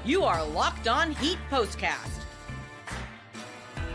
You are Locked On Heat Postcast,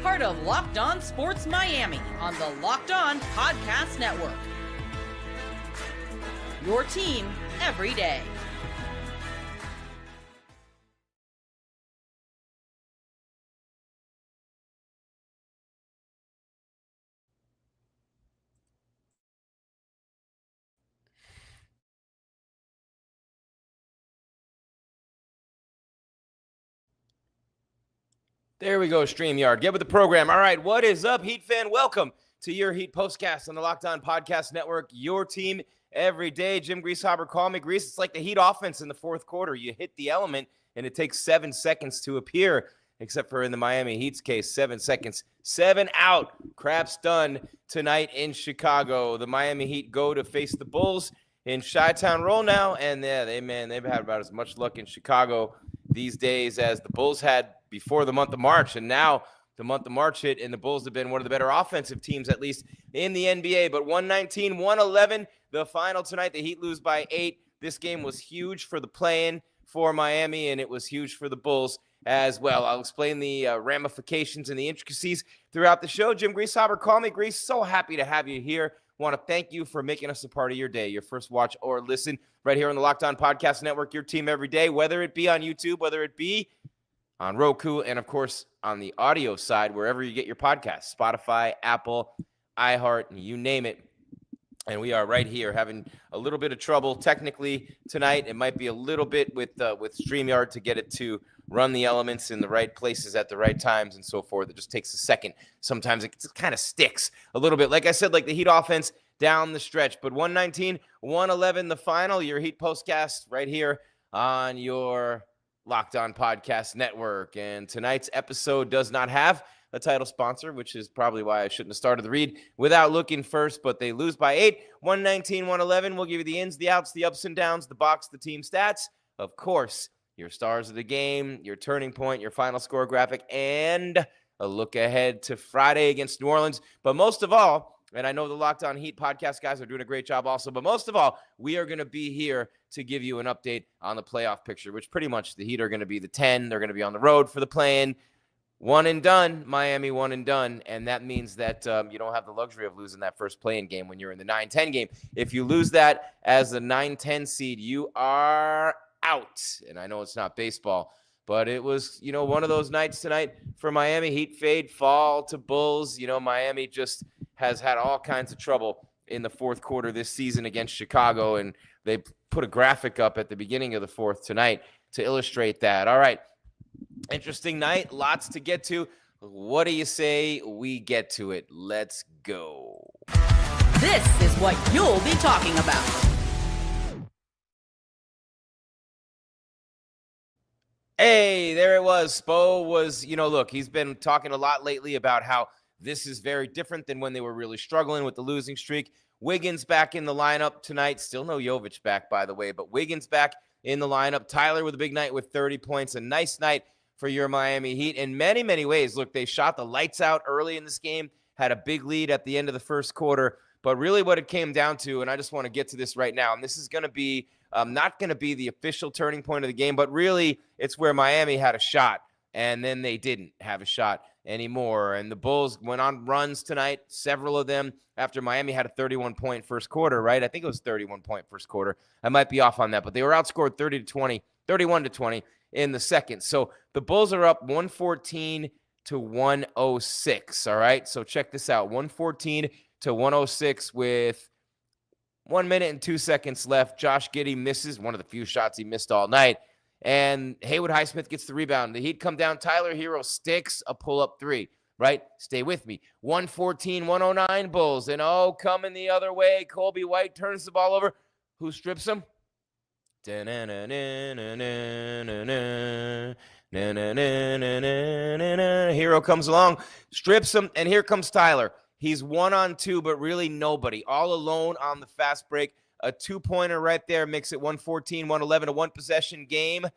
part of Locked On Sports Miami on the Locked On Podcast Network. Your team every day. There we go, StreamYard. Get with the program. All right, what is up, Heat fan? Welcome to your Heat Postcast on the Locked On Podcast Network. Your team every day. Jim Greasehaber, call me Grease. It's like the Heat offense in the fourth quarter. You hit the element, and it takes 7 seconds to appear, except for in the Miami Heat's case, 7 seconds. 7 out. Crap's done tonight in Chicago. The Miami Heat go to face the Bulls in Chi-Town Roll now, and they've had about as much luck in Chicago these days as the Bulls had before the month of March, and now the month of March hit, and the Bulls have been one of the better offensive teams, at least in the NBA. But 119-111, the final tonight. The Heat lose by 8. This game was huge for the play-in for Miami, and it was huge for the Bulls as well. I'll explain the ramifications and the intricacies throughout the show. Jim Greasehaber, call me Grease. So happy to have you here. Want to thank you for making us a part of your day, your first watch or listen right here on the Locked On Podcast Network, your team every day, whether it be on YouTube, whether it be on Roku, and, of course, on the audio side, wherever you get your podcasts, Spotify, Apple, iHeart, you name it. And we are right here having a little bit of trouble technically tonight. It might be a little bit with StreamYard to get it to run the elements in the right places at the right times and so forth. It just takes a second. Sometimes it kind of sticks a little bit. Like I said, like the Heat offense down the stretch. But 119-111, the final, your Heat Postcast right here on your Locked On Podcast Network. And tonight's episode does not have a title sponsor, which is probably why I shouldn't have started the read without looking first, but they lose by 8, 119-111. We'll give you the ins, the outs, the ups and downs, the box, the team stats, of course, your stars of the game, your turning point, your final score graphic, and a look ahead to Friday against New Orleans. But most of all, and I know the Locked On Heat podcast guys are doing a great job also, but most of all, we are going to be here to give you an update on the playoff picture, which pretty much the Heat are going to be the 10. They're going to be on the road for the play-in. One and done, Miami, one and done, and that means that you don't have the luxury of losing that first play-in game when you're in the 9-10 game. If you lose that as the 9-10 seed, you are out. And I know it's not baseball, but it was, one of those nights tonight for Miami. Heat fade, fall to Bulls. Miami just has had all kinds of trouble in the fourth quarter this season against Chicago, and they put a graphic up at the beginning of the fourth tonight to illustrate that. All right. Interesting night, lots to get to. What do you say we get to it? Let's go. This is what you'll be talking about. Hey, there it was. Spo was, look, he's been talking a lot lately about how this is very different than when they were really struggling with the losing streak. Wiggins back in the lineup tonight. Still no Jovic back, by the way, but Wiggins back in the lineup. Tyler with a big night with 30 points. A nice night for your Miami Heat in many, many ways. Look, they shot the lights out early in this game, had a big lead at the end of the first quarter. But really what it came down to, and I just want to get to this right now, and this is going to be not going to be the official turning point of the game, but really it's where Miami had a shot, and then they didn't have a shot anymore. And the Bulls went on runs tonight, several of them, after Miami had a 31-point first quarter, right? I think it was 31-point first quarter. I might be off on that, but they were outscored 31-20 in the second. So the Bulls are up 114-106, all right? So check this out, 114-106 with 1 minute and 2 seconds left. Josh Giddey misses one of the few shots he missed all night, and Haywood Highsmith gets the rebound. The Heat come down. Tyler Hero sticks a pull-up three, right? Stay with me. 114-109 Bulls, and coming the other way, Coby White turns the ball over. Who strips him? Hero comes along, strips him, and here comes Tyler. He's 1-on-2, but really nobody. All alone on the fast break. A two-pointer right there makes it 114-111, a one-possession game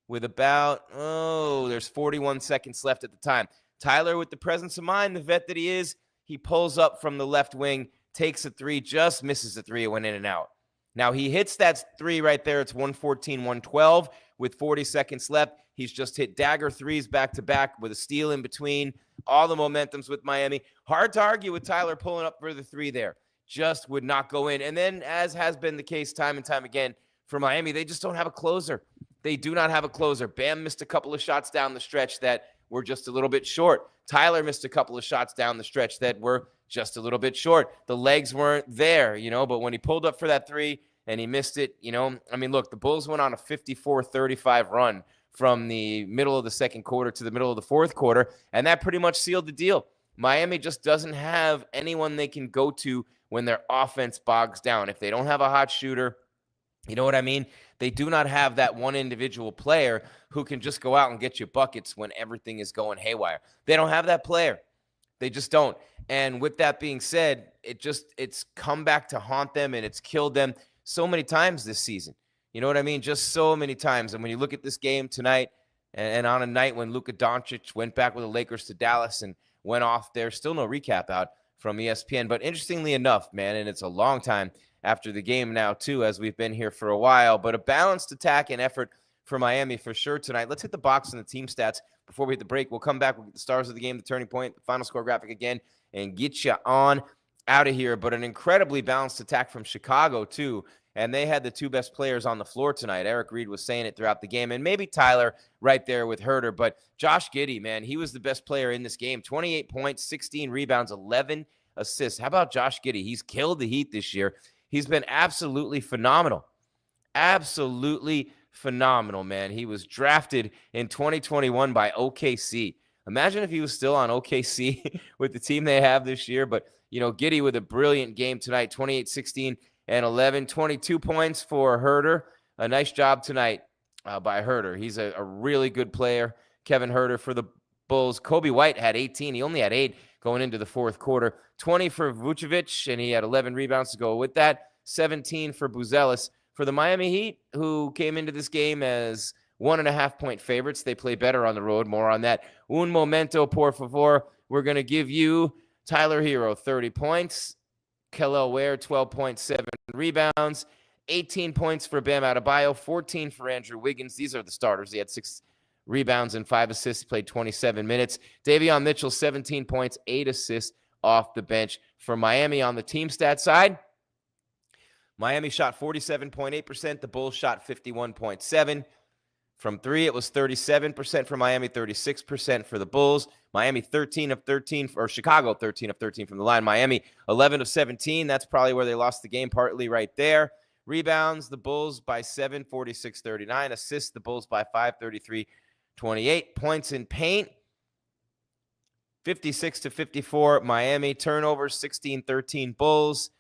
with about, there's 41 seconds left at the time. Tyler, with the presence of mind, the vet that he is, he pulls up from the left wing, takes a three, just misses the three. It went in and out. Now, he hits that three right there. It's 114-112 with 40 seconds left. He's just hit dagger threes back-to-back with a steal in between. All the momentum's with Miami. Hard to argue with Tyler pulling up for the three there. Just would not go in. And then, as has been the case time and time again for Miami, they just don't have a closer. They do not have a closer. Bam missed a couple of shots down the stretch that were just a little bit short. Tyler missed a couple of shots down the stretch that were just a little bit short. The legs weren't there, but when he pulled up for that three and he missed it, look, the Bulls went on a 54-35 run from the middle of the second quarter to the middle of the fourth quarter, and that pretty much sealed the deal. Miami just doesn't have anyone they can go to when their offense bogs down. If they don't have a hot shooter, you know what I mean? They do not have that one individual player who can just go out and get you buckets when everything is going haywire. They don't have that player. They just don't. And with that being said, it's come back to haunt them, and it's killed them so many times this season. You know what I mean? Just so many times. And when you look at this game tonight, and on a night when Luka Doncic went back with the Lakers to Dallas and went off there, still no recap out from ESPN. But interestingly enough, man, and it's a long time after the game now, too, as we've been here for a while, but a balanced attack and effort for Miami for sure tonight. Let's hit the box and the team stats before we hit the break. We'll come back. We'll get the stars of the game, the turning point, the final score graphic again, and get you on out of here. But an incredibly balanced attack from Chicago, too. And they had the two best players on the floor tonight. Eric Reed was saying it throughout the game. And maybe Tyler right there with Huerter. But Josh Giddey, man, he was the best player in this game. 28 points, 16 rebounds, 11 assists. How about Josh Giddey? He's killed the Heat this year. He's been absolutely phenomenal. Absolutely phenomenal, man. He was drafted in 2021 by OKC. Imagine if he was still on OKC with the team they have this year. But, Giddey with a brilliant game tonight, 28, 16, and 11. 22 points for Huerter. A nice job tonight by Huerter. He's a really good player. Kevin Huerter for the Bulls. Coby White had 18. He only had 8 going into the fourth quarter. 20 for Vucevic, and he had 11 rebounds to go with that. 17 for Buzelis. For the Miami Heat, who came into this game as 1.5-point favorites, they play better on the road. More on that. Un momento, por favor. We're going to give you Tyler Hero, 30 points. Kel'el Ware, 12.7 rebounds. 18 points for Bam Adebayo. 14 for Andrew Wiggins. These are the starters. He had 6 rebounds and 5 assists. He played 27 minutes. Davion Mitchell, 17 points, 8 assists off the bench. For Miami on the team stat side, Miami shot 47.8%. The Bulls shot 51.7%. From 3, it was 37% for Miami, 36% for the Bulls. Miami 13 of 13, or Chicago 13 of 13 from the line. Miami 11 of 17. That's probably where they lost the game, partly right there. Rebounds, the Bulls by 7, 46-39. Assists, the Bulls by 5, 33-28. Points in paint, 56-54. Miami. Turnovers, 16-13 Bulls.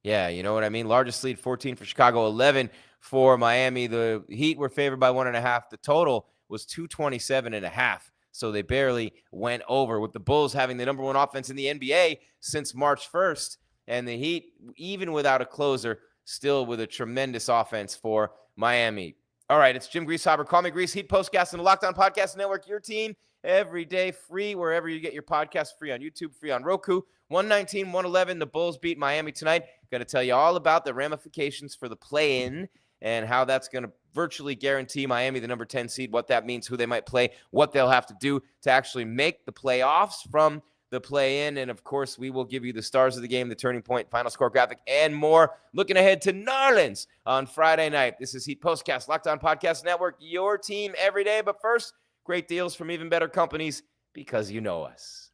Yeah, you know what I mean? Largest lead, 14 for Chicago, 11 for Miami. The Heat were favored by 1.5. The total was 227.5. So they barely went over, with the Bulls having the number 1 offense in the NBA since March 1st. And the Heat, even without a closer, still with a tremendous offense for Miami. All right, it's Jim Greasehaber. Call me Grease. Heat Postcast on the Locked On Podcast Network. Your team every day, free wherever you get your podcast, free on YouTube, free on Roku. 119-111, the Bulls beat Miami tonight. Going to tell you all about the ramifications for the play-in and how that's going to virtually guarantee Miami the number 10 seed, what that means, who they might play, what they'll have to do to actually make the playoffs from the play-in. And, of course, we will give you the stars of the game, the turning point, final score graphic, and more. Looking ahead to Narlands on Friday night. This is Heat Postcast, Locked On Podcast Network, your team every day. But first, great deals from even better companies, because you know us.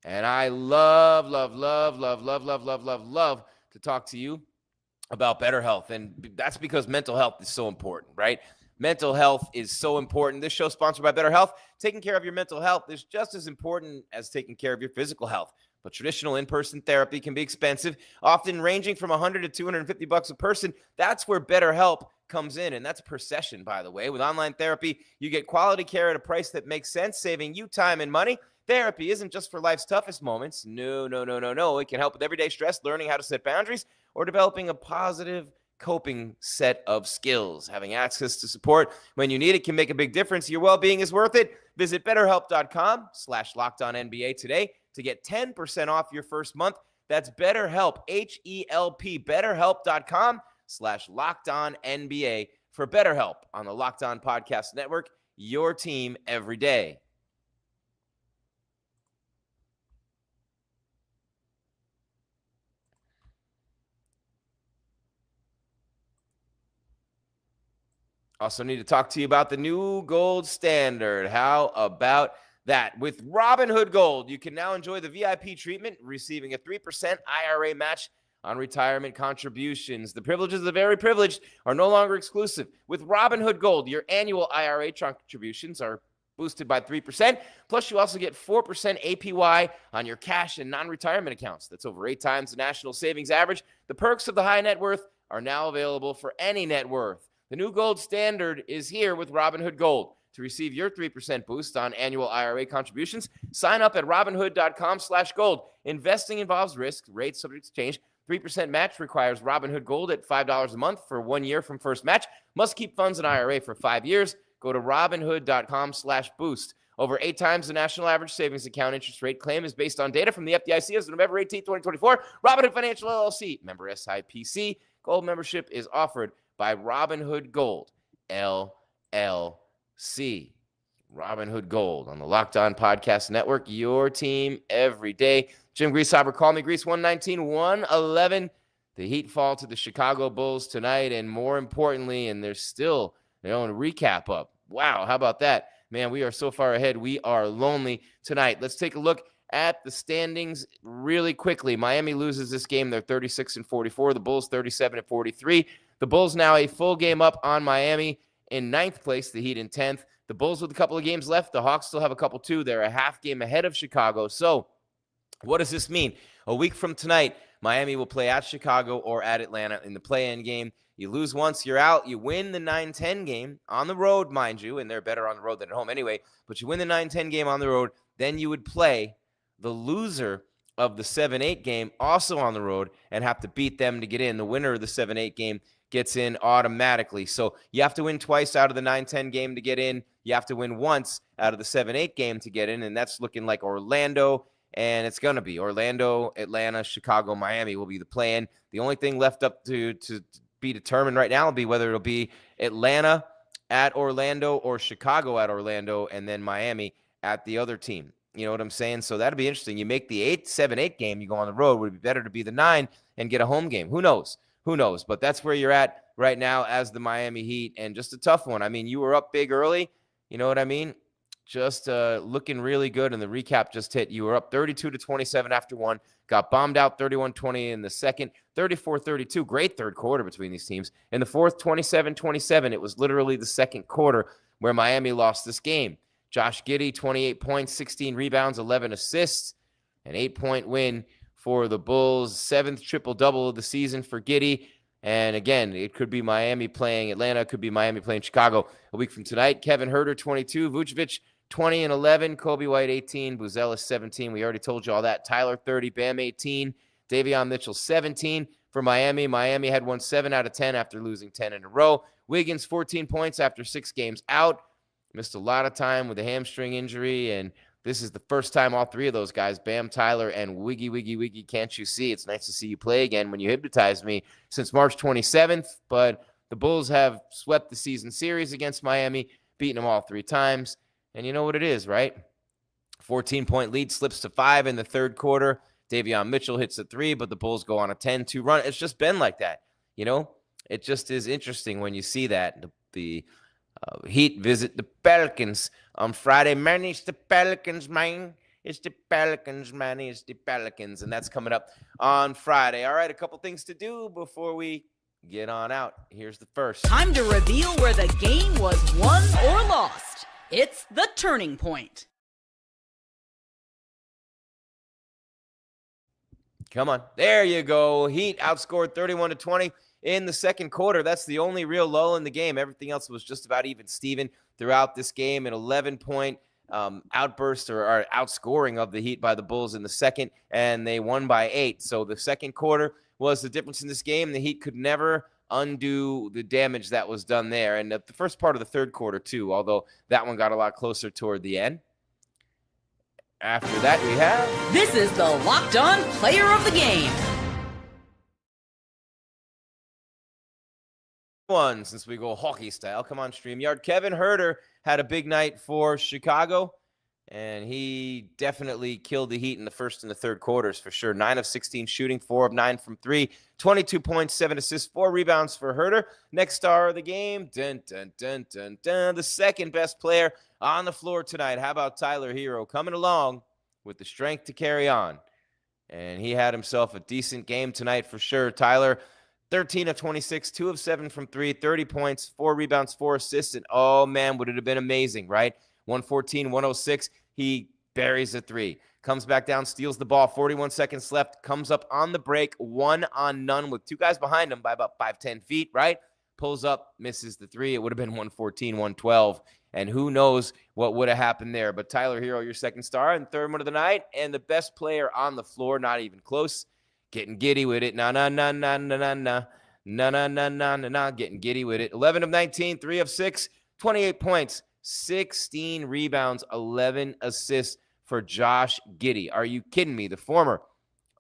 And I love to talk to you about better health. And that's because mental health is so important, right? Mental health is so important. This show is sponsored by Better Health. Taking care of your mental health is just as important as taking care of your physical health. But traditional in-person therapy can be expensive, often ranging from $100 to $250 a person. That's where BetterHelp comes in, and that's per session, by the way. With online therapy, you get quality care at a price that makes sense, saving you time and money. Therapy isn't just for life's toughest moments. No. It can help with everyday stress, learning how to set boundaries, or developing a positive coping set of skills. Having access to support when you need it can make a big difference. Your well-being is worth it. Visit BetterHelp.com/LockedOnNBA today to get 10% off your first month. That's BetterHelp, H-E-L-P, BetterHelp.com/LockedOnNBA for BetterHelp on the Locked On Podcast Network, your team every day. Also need to talk to you about the new gold standard. How about that? With Robinhood Gold, you can now enjoy the VIP treatment, receiving a 3% IRA match on retirement contributions. The privileges of the very privileged are no longer exclusive. With Robinhood Gold, your annual IRA contributions are boosted by 3%. Plus, you also get 4% APY on your cash and non-retirement accounts. That's over 8 times the national savings average. The perks of the high net worth are now available for any net worth. The new gold standard is here with Robinhood Gold. To receive your 3% boost on annual IRA contributions, sign up at Robinhood.com/gold. Investing involves risk, rates subject to change. 3% match requires Robinhood Gold at $5 a month for 1 year from first match. Must keep funds in IRA for 5 years. Go to Robinhood.com/boost. Over 8 times the national average savings account interest rate. Claim is based on data from the FDIC as of November 18, 2024. Robinhood Financial LLC, member SIPC. Gold membership is offered by Robinhood Gold, LLC. Robinhood Gold on the Locked On Podcast Network, your team every day. Jim Greasehaber, call me Grease, 119-111. The Heat fall to the Chicago Bulls tonight, and more importantly, and there's still a recap up. Wow, how about that? Man, we are so far ahead. We are lonely tonight. Let's take a look at the standings really quickly. Miami loses this game. They're 36-44. The Bulls 37-43. The Bulls now a full game up on Miami in 9th place, the Heat in 10th. The Bulls with a couple of games left. The Hawks still have a couple too. They're a half game ahead of Chicago. So what does this mean? A week from tonight, Miami will play at Chicago or at Atlanta in the play-in game. You lose once, you're out. You win the 9-10 game on the road, mind you, and they're better on the road than at home anyway. But you win the 9-10 game on the road, then you would play the loser of the 7-8 game also on the road and have to beat them to get in. The winner of the 7-8 game gets in automatically. So you have to win twice out of the 9-10 game to get in. You have to win once out of the 7-8 game to get in, and that's looking like Orlando, and it's going to be Orlando, Atlanta, Chicago, Miami will be the play-in. The only thing left up to be determined right now will be whether it'll be Atlanta at Orlando or Chicago at Orlando, and then Miami at the other team. You know what I'm saying? So that'll be interesting. You make the 7-8 game, you go on the road. Would it be better to be the 9 and get a home game? Who knows? Who knows? But that's where you're at right now as the Miami Heat, and just a tough one. I mean, you were up big early. You know what I mean? Just looking really good, and the recap just hit. You were up 32-27 after one, got bombed out 31-20 in the second, 34-32. Great third quarter between these teams. In the fourth, 27-27. It was literally the second quarter where Miami lost this game. Josh Giddey, 28 points, 16 rebounds, 11 assists, an 8-point win for the Bulls. 7th triple-double of the season for Giddey. And again, it could be Miami playing Atlanta. It could be Miami playing Chicago a week from tonight. Kevin Huerter, 22. Vucevic, 20 and 11. Coby White, 18. Buzelis, 17. We already told you all that. Tyler, 30. Bam, 18. Davion Mitchell, 17 for Miami. Miami had won 7 out of 10 after losing 10 in a row. Wiggins, 14 points after 6 games out. Missed a lot of time with a hamstring injury, and this is the first time all 3 of those guys, Bam, Tyler, and Wiggy, can't you see? It's nice to see you play again when you hypnotized me since March 27th, but the Bulls have swept the season series against Miami, beaten them all 3 times, and you know what it is, right? 14-point lead slips to 5 in the third quarter. Davion Mitchell hits a 3, but the Bulls go on a 10-2 run. It's just been like that, you know? It just is interesting when you see that. The Heat visit the Pelicans on Friday. Man, it's the Pelicans, man. It's the Pelicans, man. It's the Pelicans. And that's coming up on Friday. All right, a couple things to do before we get on out. Here's the first. Time to reveal where the game was won or lost. It's the turning point. Come on. There you go. Heat outscored 31-20 in the second quarter. That's the only real lull in the game. Everything else was just about even Steven throughout this game. An 11-point outburst or outscoring of the Heat by the Bulls in the second, and they won by 8. So the second quarter was the difference in this game. The Heat could never undo the damage that was done there. And the first part of the third quarter, too, although that one got a lot closer toward the end. After that, we have... This is the Locked On Player of the Game. One, since we go hockey style, come on, StreamYard. Kevin Huerter had a big night for Chicago, and he definitely killed the Heat in the first and the third quarters for sure. 9 of 16 shooting, 4 of 9 from 3, 22 points, 7 assists, 4 rebounds for Huerter. Next star of the game, the second best player on the floor tonight. How about Tyler Hero coming along with the strength to carry on? And he had himself a decent game tonight for sure. Tyler, 13 of 26, 2 of 7 from 3, 30 points, 4 rebounds, 4 assists. And oh, man, would it have been amazing, right? 114, 106. He buries a 3. Comes back down, steals the ball, 41 seconds left. Comes up on the break, 1-on-none with 2 guys behind him by about 5-10 feet, right? Pulls up, misses the 3. It would have been 114, 112. And who knows what would have happened there. But Tyler Hero, your second star and third one of the night. And the best player on the floor, not even close. Getting giddy with it. Getting giddy with it. 11 of 19, 3 of 6, 28 points, 16 rebounds, 11 assists for Josh Giddey. Are you kidding me? The former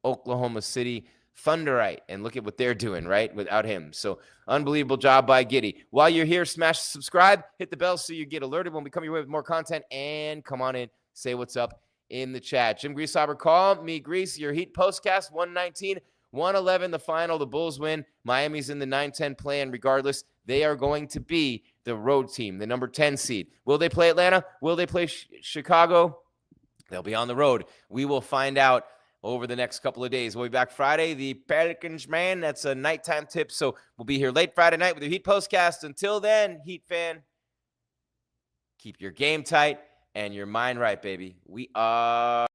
Oklahoma City Thunderite. And look at what they're doing, right, without him. So unbelievable job by Giddey. While you're here, smash subscribe, hit the bell so you get alerted when we come your way with more content. And come on in, say what's up in the chat. Jim Greasehaber, call me Grease, your Heat postcast, 119-111 the final. The Bulls win. Miami's in the 9-10 play-in regardless. They are going to be the road team, the number 10 seed. Will they play Atlanta? Will they play Chicago? They'll be on the road. We will find out over the next couple of days. We'll be back Friday. The Pelicans, man, that's a nighttime tip. So we'll be here late Friday night with the Heat postcast. Until then, Heat fan, keep your game tight and your mind right, baby. We are...